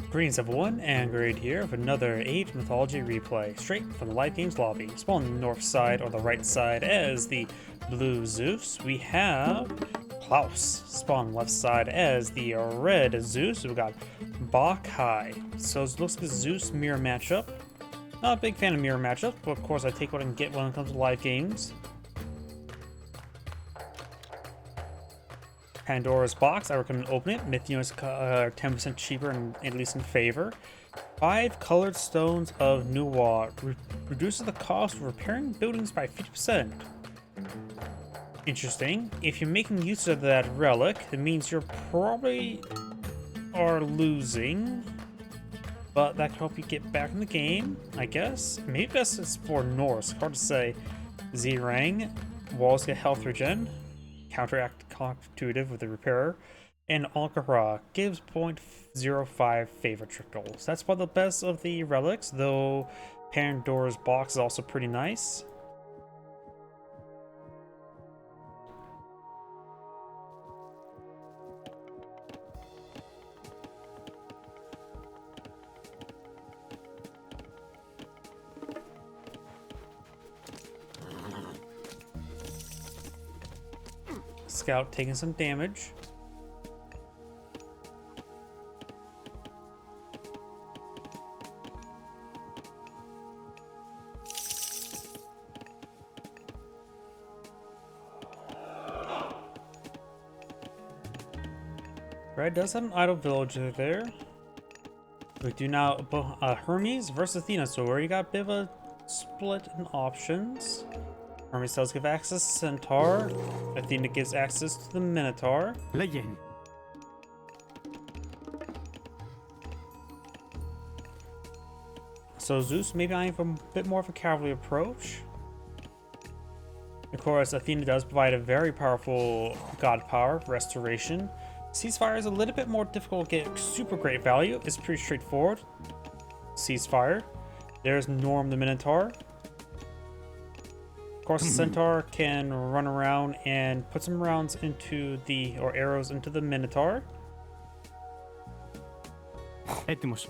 Greetings everyone, and Grade here with another Age Mythology Replay, straight from the Live Games lobby. Spawn on the north side or the right side as the blue Zeus. We have Klaus. Spawn left side as the red Zeus. We've got BacHi. So it looks like a Zeus mirror matchup. Not a big fan of mirror matchups, but of course I take what I can get when it comes to live games. Pandora's box, I recommend open it. Mythology is 10% cheaper and at least in favor. 5 colored stones of Nuwa reduces the cost of repairing buildings by 50%. Interesting. If you're making use of that relic, it means you're probably are losing, but that can help you get back in the game, I guess. Maybe this is for Norse, hard to say. Zerang, walls get health regen. Counteract intuitive with the repairer, and Ankara gives 0.05 favorite trickles. That's probably the best of the relics, though Pandora's box is also pretty nice. Scout taking some damage. Red does have an idle villager there. We do now Hermes versus Athena, so we already got a bit of a split in options. Hermes does give access to Centaur. Athena gives access to the Minotaur. Legend. So Zeus maybe eyeing for a bit more of a cavalry approach. Of course, Athena does provide a very powerful god power, restoration. Ceasefire is a little bit more difficult to get super great value. It's pretty straightforward. Ceasefire. There's Norm the Minotaur. Of course, the Centaur can run around and put some rounds into the, or arrows into the Minotaur. Έτοιμος.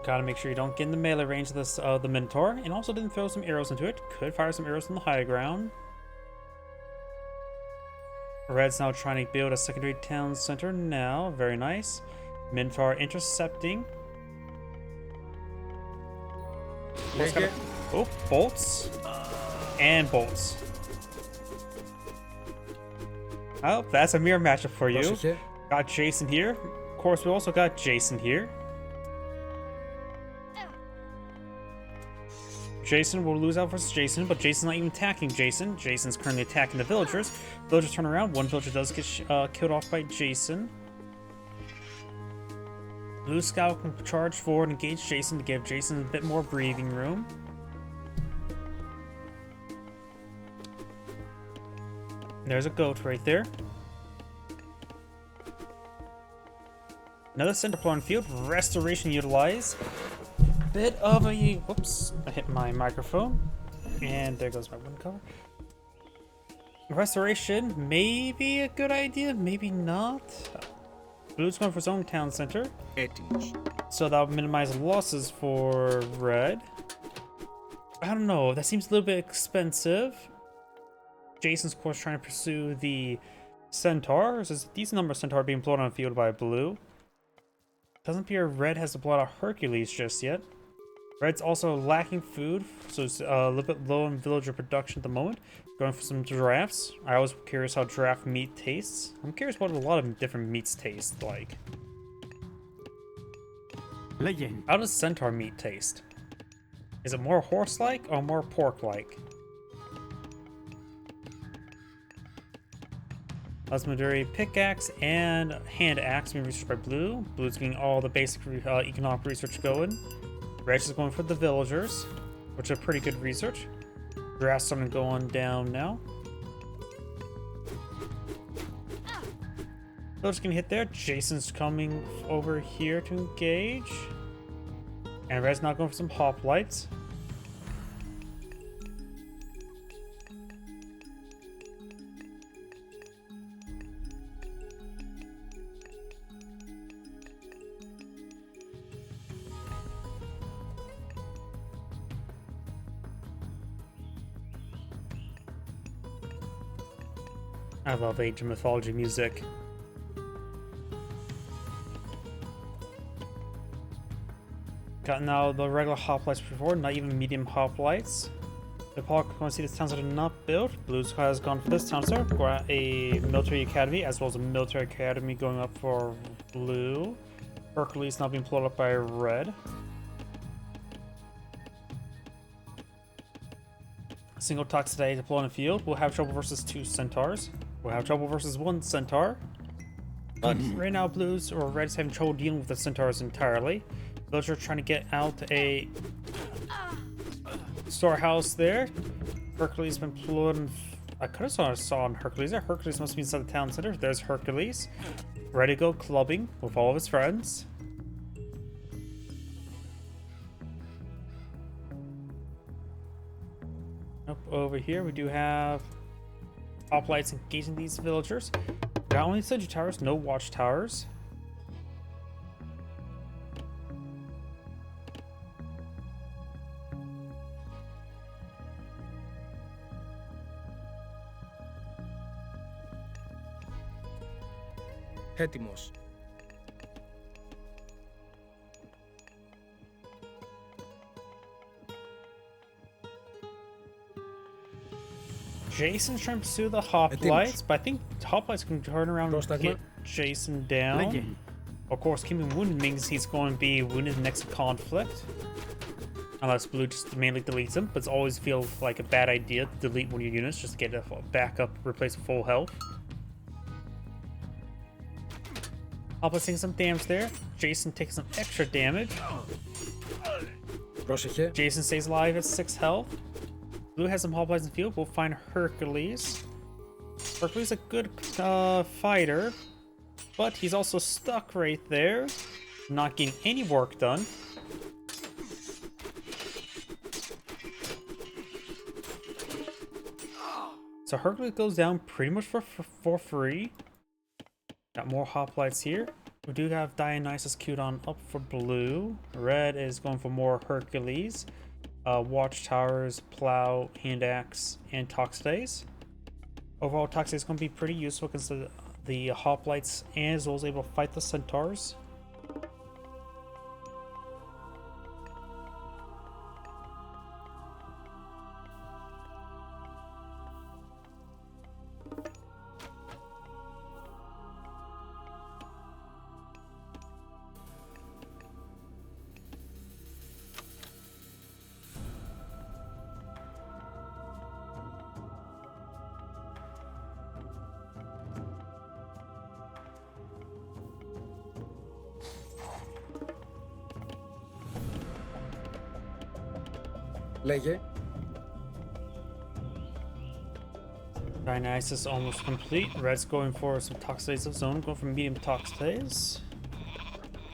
Gotta make sure you don't get in the melee range of this, the Minotaur, and also didn't throw some arrows into it. Could fire some arrows from the high ground. Red's now trying to build a secondary town center now. Very nice. Minotaur intercepting. Oh, bolts. And bolts. Oh, that's a mirror matchup for you. Got Jason here. Of course, we also got Jason here. Jason will lose out versus Jason, but Jason's not even attacking Jason. Jason's currently attacking the villagers. Villagers turn around. One villager does get killed off by Jason. Blue Scout can charge forward and engage Jason to give Jason a bit more breathing room. There's a goat right there. Another center pawn field. Restoration utilized. Bit of a whoops, I hit my microphone and there goes my wind cover. Restoration may be a good idea, maybe not. Blue's going for his own town center, so that'll minimize losses for red. I don't know, that seems a little bit expensive. Jason's of course trying to pursue the Centaur. There's a decent number of Centaur being blown on the field by blue. Doesn't appear red has to blow out Hercules just yet. Red's also lacking food, so it's a little bit low in villager production at the moment. Going for some giraffes. I always curious how giraffe meat tastes. I'm curious what a lot of different meats taste like. Legend. How does centaur meat taste? Is it more horse-like or more pork-like? Legendary pickaxe and hand axe being researched by Blue. Blue's getting all the basic economic research going. Red's is going for the villagers, which are pretty good research. Grass starting going down now. Villagers can hit there. Jason's coming over here to engage. And Red's not going for some hoplites. I love ancient mythology music. Got now the regular hoplites before, not even medium hoplites. The Paul going to see this town center not built. Blue has gone for this town center. Got a military academy as well as a military academy going up for blue. Hercules now being pulled up by red. Single talks today deploy in the field. We'll have trouble versus 2 centaurs. We'll have trouble versus 1 centaur. But right now, blues or reds having trouble dealing with the centaurs entirely. Those are trying to get out a storehouse there. Hercules been pulled. I could have saw on Hercules there. Hercules must be inside the town center. There's Hercules, ready to go clubbing with all of his friends. Up over here, we do have hoplites engaging these villagers. Not only sentry towers, no watchtowers. Έτοιμος. Jason's trying to pursue the hoplites, but I think hoplites can turn around and get Jason down. Of course, keeping wounded means he's going to be wounded in the next conflict. Unless blue just mainly deletes him, but it's always feels like a bad idea to delete one of your units just to get a backup, replace full health. Hoplites taking some damage there. Jason takes some extra damage. Πρόσεχε. Jason stays alive at 6 health. Blue has some hoplites in the field. We'll find Hercules. Hercules is a good fighter, but he's also stuck right there, not getting any work done. So Hercules goes down pretty much for free. Got more hoplites here. We do have Dionysus queued on up for blue. Red is going for more Hercules. Watchtowers, plow, hand axe, and Toxdays. Overall, Toxdays is going to be pretty useful because the hoplites as well as able to fight the centaurs. Λέγε. Dionysus almost complete. Red's going for some Toxdays of his own, going for medium Toxdays.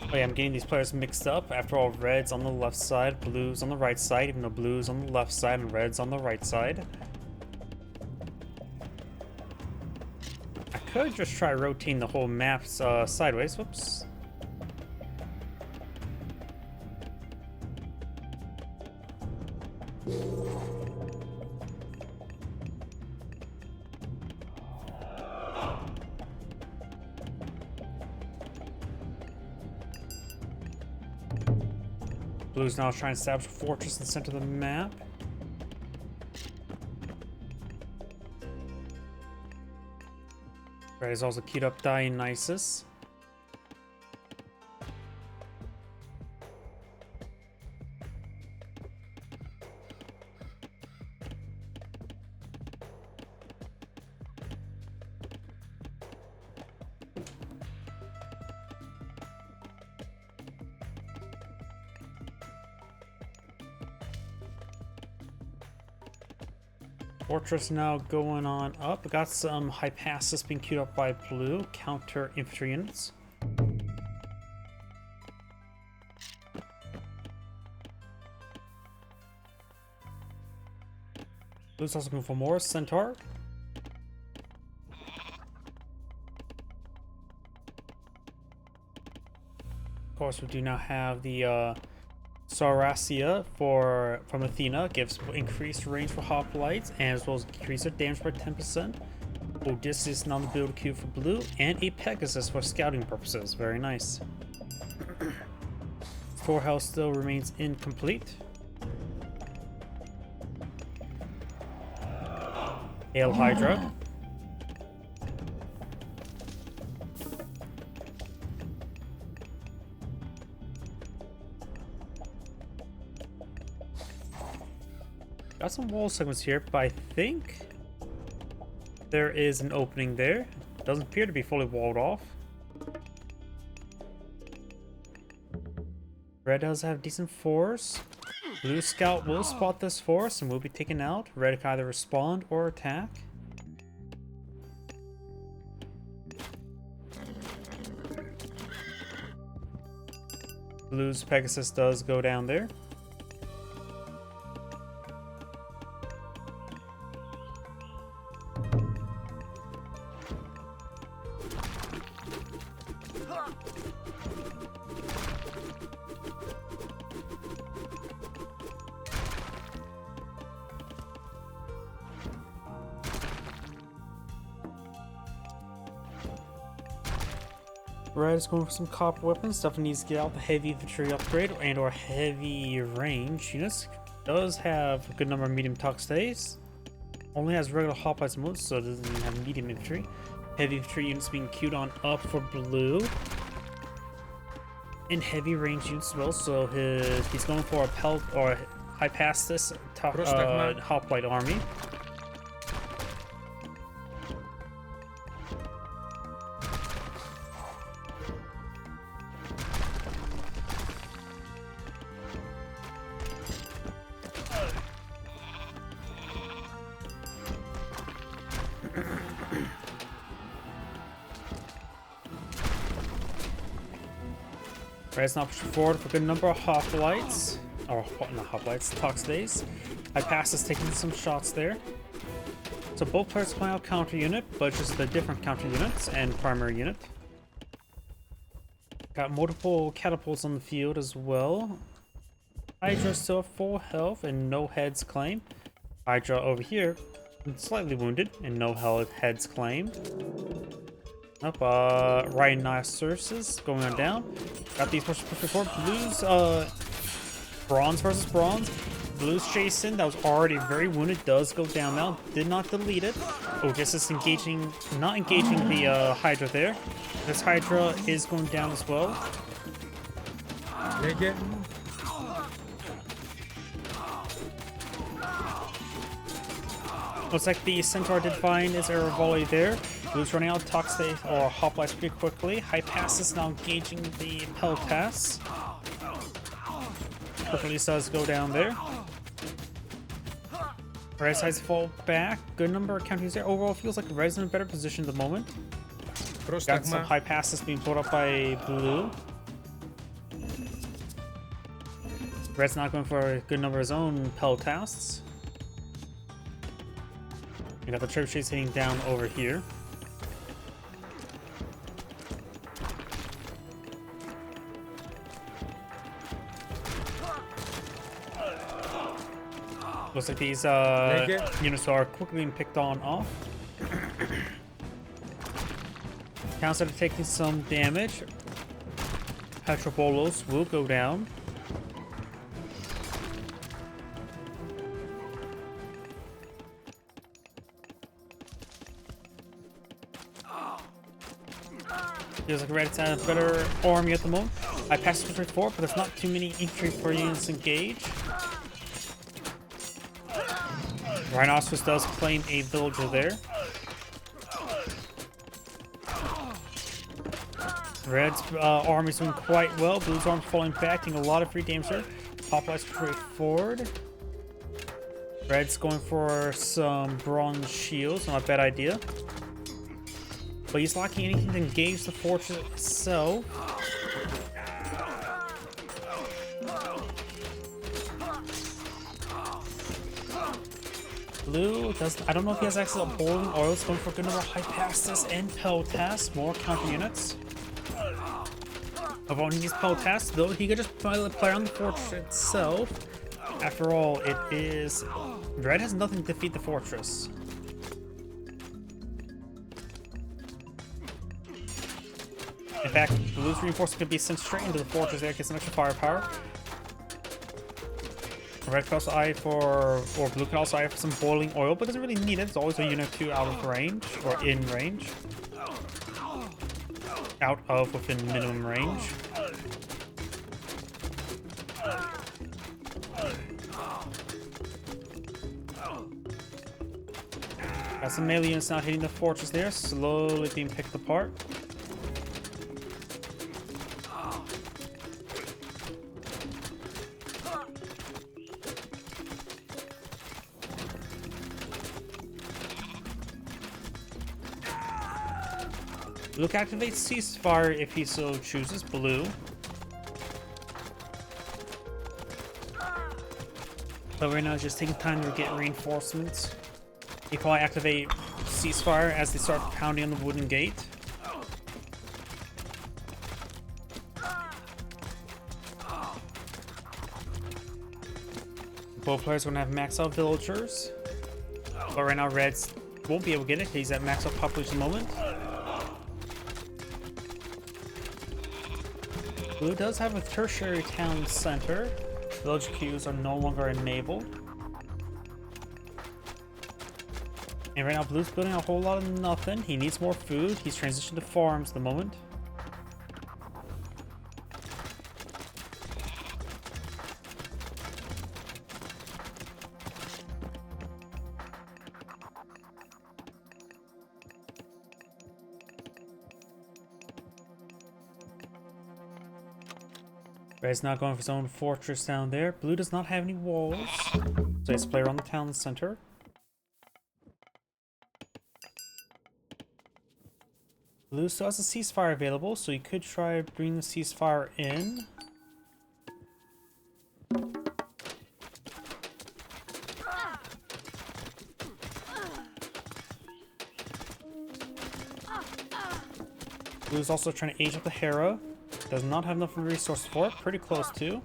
Oh yeah, I'm getting these players mixed up. After all, Red's on the left side, Blue's on the right side, even though Blue's on the left side and Red's on the right side. I could just try rotating the whole map sideways. Whoops. Blue's now trying to establish a fortress in the center of the map. Red is also queued up Dionysus. Fortress now going on up. We got some Hypasus being queued up by blue. Counter infantry units. Blue's also going for more Centaur. Of course, we do now have the Saurasia from Athena, gives increased range for hoplites as well as increase their damage by 10%. Odysseus now on the build queue for blue, and a Pegasus for scouting purposes. Very nice. Storehouse still remains incomplete. Hail Hydra. Got some wall segments here, but I think there is an opening there. Doesn't appear to be fully walled off. Red does have decent force. Blue Scout will spot this force and will be taken out. Red can either respond or attack. Blue's Pegasus does go down there. Red is going for some copper weapons. Definitely needs to get out the heavy infantry upgrade and or heavy range units. Does have a good number of medium talk stays. Only has regular hoplites and moves, so it doesn't even have medium infantry. Heavy infantry units being queued on up for blue. And heavy range units as well, so he's going for a pelt or high pass this hoplite army. Red's now pushing forward for a good number of hoplites. Or, not hoplites, talk stays. I pass is taking some shots there. So both players play out counter unit, but just the different counter units and primary unit. Got multiple catapults on the field as well. Hydra still full health and no heads claimed. Hydra over here, slightly wounded and no heads claimed. Up, Rhinoceros going on down. Got these pushes before. Blues, bronze versus bronze. Blues Jason, that was already very wounded, does go down now. Did not delete it. Odysseus engaging, not engaging the Hydra there. This Hydra is going down as well. Looks like the Centaur did find his arrow volley there. Blue's running out of talk state or hoplites pretty quickly. High pass is now engaging the Peltas. Hercules does go down there. Red sides fall back. Good number of counters there. Overall, feels like Red's in a better position at the moment. Got some high passes being pulled up by Blue. Red's not going for a good number of his own Peltas. We got the trebuchets hitting down over here. Looks like these units are quickly being picked on off. Counts that are taking some damage. Petrobolos will go down. Feels like Red's had a better army at the moment. I passed infantry forward, but there's not too many infantry for units engaged. Rhinoceros does claim a villager there. Red's army's doing quite well. Blue's arm's falling back, taking a lot of free damage there. Hoplites straight forward. Red's going for some bronze shields, not a bad idea. But he's lacking anything to engage the fortress itself. Blue does, I don't know if he has access to boiling oil. It's going for a good number of high passes and Peltas, more counter units. Of all he needs Peltas, though he could just play around the fortress itself. After all, it is Red has nothing to defeat the fortress. In fact, Blue's reinforcement could be sent straight into the fortress there, get some extra firepower. Red can also eye for, or Blue can also eye for some boiling oil, but doesn't really need it. It's always a unit 2 out of range, or in range. Out of within minimum range. Got some melee units now hitting the fortress there, slowly being picked apart. Blue activates ceasefire if he so chooses. Blue. But right now it's just taking time to get reinforcements. You probably activate ceasefire as they start pounding on the wooden gate. Both players are going to have max out villagers. But right now Reds won't be able to get it. He's at max out population at the moment. Blue does have a tertiary town center. Village queues are no longer enabled. And right now Blue's building a whole lot of nothing. He needs more food. He's transitioned to farms at the moment. Red's not going for his own fortress down there. Blue does not have any walls, so he has to play around the town center. Blue still has a ceasefire available, so he could try bringing the ceasefire in. Blue's also trying to age up the Hera. Does not have enough resources for it. Pretty close to.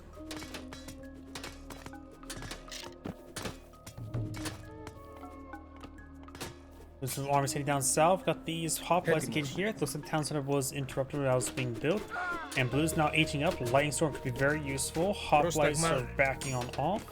There's some armies heading down south. Got these hoplites engaged here. It looks like the town center was interrupted when that was being built. And Blue's now aging up. Lightning Storm could be very useful. Hoplites are backing on off.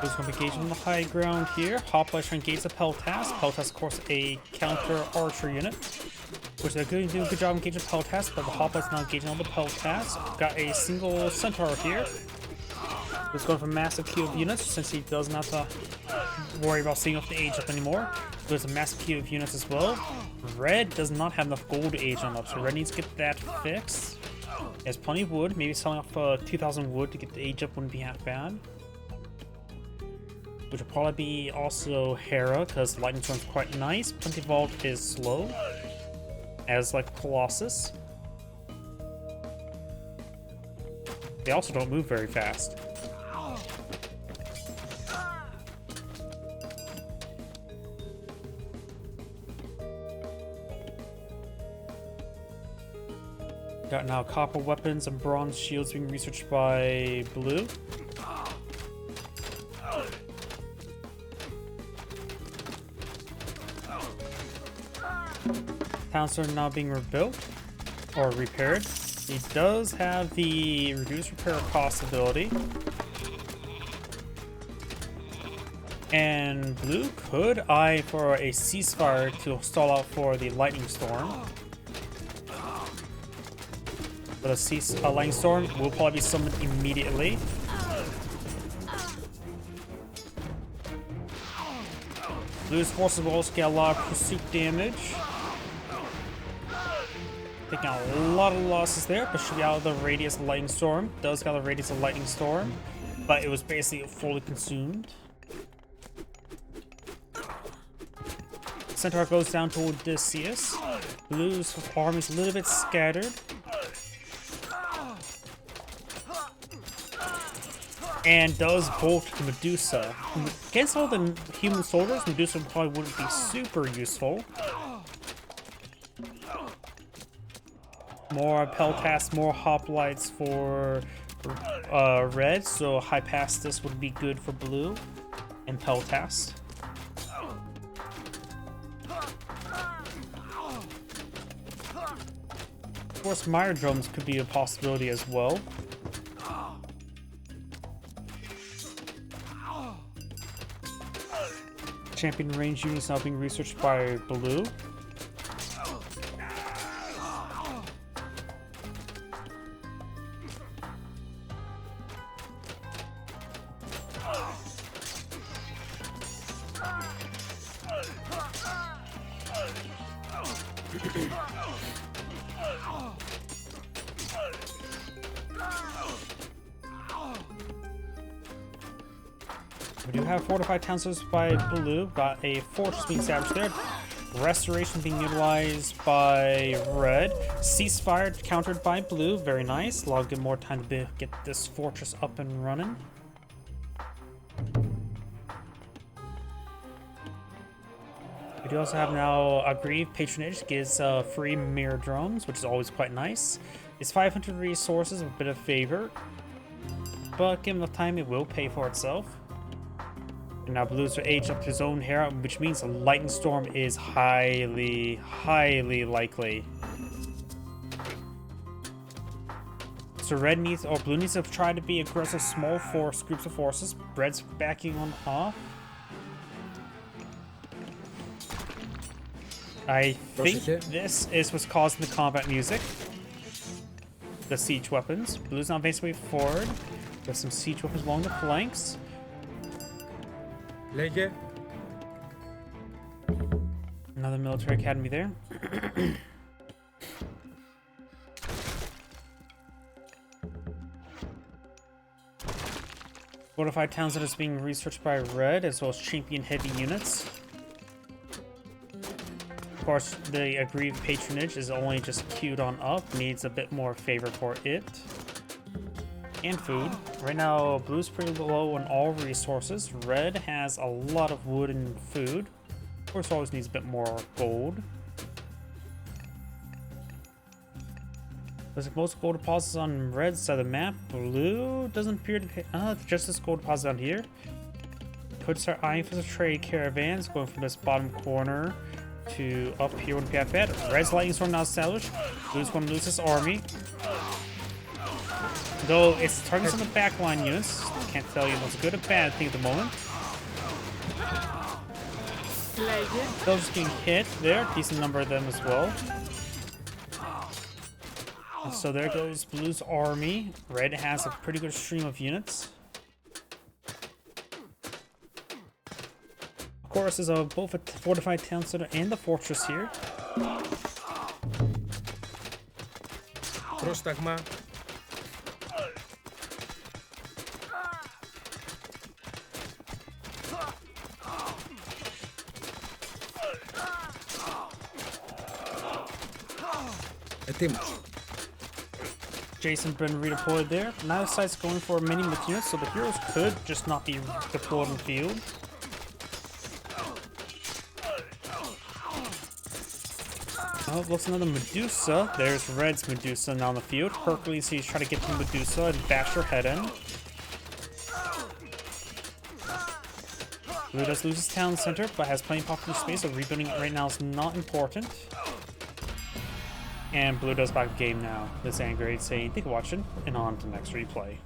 Blue's going to be engaging on the high ground here. Hoplites trying to engage the Peltas. Peltas, of course, a counter archer unit, which they're doing a good job engaging Peltas, but the Hoplites now engaging on the Peltas. Got a single centaur here. He's going for a massive queue of units since he doesn't have to worry about seeing off the age up anymore. There's a massive queue of units as well. Red does not have enough gold to age on up, so Red needs to get that fixed. He has plenty of wood. Maybe selling off 2,000 wood to get the age up wouldn't be half bad. Which will probably be also Hera, because Lightning Storm's quite nice. Plenty Vault is slow, as like Colossus. They also don't move very fast. Got now copper weapons and bronze shields being researched by Blue. Towns are now being rebuilt or repaired. He does have the reduced repair cost ability. And Blue could eye for a ceasefire to stall out for the Lightning Storm. But a Lightning Storm will probably be summoned immediately. Blue's forces will also get a lot of pursuit damage. Taking a lot of losses there, but should be out of the radius of Lightning Storm. Does got the radius of Lightning Storm, but it was basically fully consumed. Centaur goes down to Odysseus. Blue's army's a little bit scattered. and does bolt Medusa. Against all the human soldiers, Medusa probably wouldn't be super useful. More Peltas, more hoplites for red, so Hypastus would be good for blue, and Peltas. Of course, Mire Drums could be a possibility as well. Champion range units now being researched by blue. We do have fortified towns by blue. Got a fortress being established there. Restoration being utilized by red. Ceasefire countered by blue. Very nice. A lot good more time to get this fortress up and running. We do also have now Aggrieved Patronage. Gives free mirror drones, which is always quite nice. It's 500 resources, a bit of favor. But given enough time, it will pay for itself. And now blues are aged up to his own hair, which means a lightning storm is highly likely. So red needs, or blue needs to try to be aggressive small force groups of forces. Red's backing on off. I think this is what's causing the combat music. The siege weapons. Blue's now basically forward. With some siege weapons along the flanks. Λέγε. Another military academy there. Fortified towns that is being researched by red, as well as champion heavy units. Of course, the Aggrieved Patronage is only just queued on up, needs a bit more favor for it. And food. Right now, blue's pretty low on all resources. Red has a lot of wood and food. Of course, always needs a bit more gold. There's most gold deposits on red side of the map. Blue doesn't appear to be. Just this gold deposit down here. Could start eyeing for the trade caravans going from this bottom corner to up here wouldn't be that bad. Red's lightning storm now established. Blue's going to lose his army. Though it's targets on the backline units. Can't tell you what's a good or bad thing at the moment. Those just getting hit there. Decent number of them as well. And so there goes Blue's army. Red has a pretty good stream of units. Of course, there's both a fortified town center and the fortress here. Πρόσταγμα. Ετοίμος. Jason been redeployed there. Now the site's going for many units, so the heroes could just not be deployed in the field. Oh, looks another Medusa. There's Red's Medusa now in the field. Hercules, he's trying to get to Medusa and bash her head in. Blue does lose his town center, but has plenty of popular space, so rebuilding it right now is not important. And blue does back game now. This Angrade saying, thank you for watching, and on to the next replay.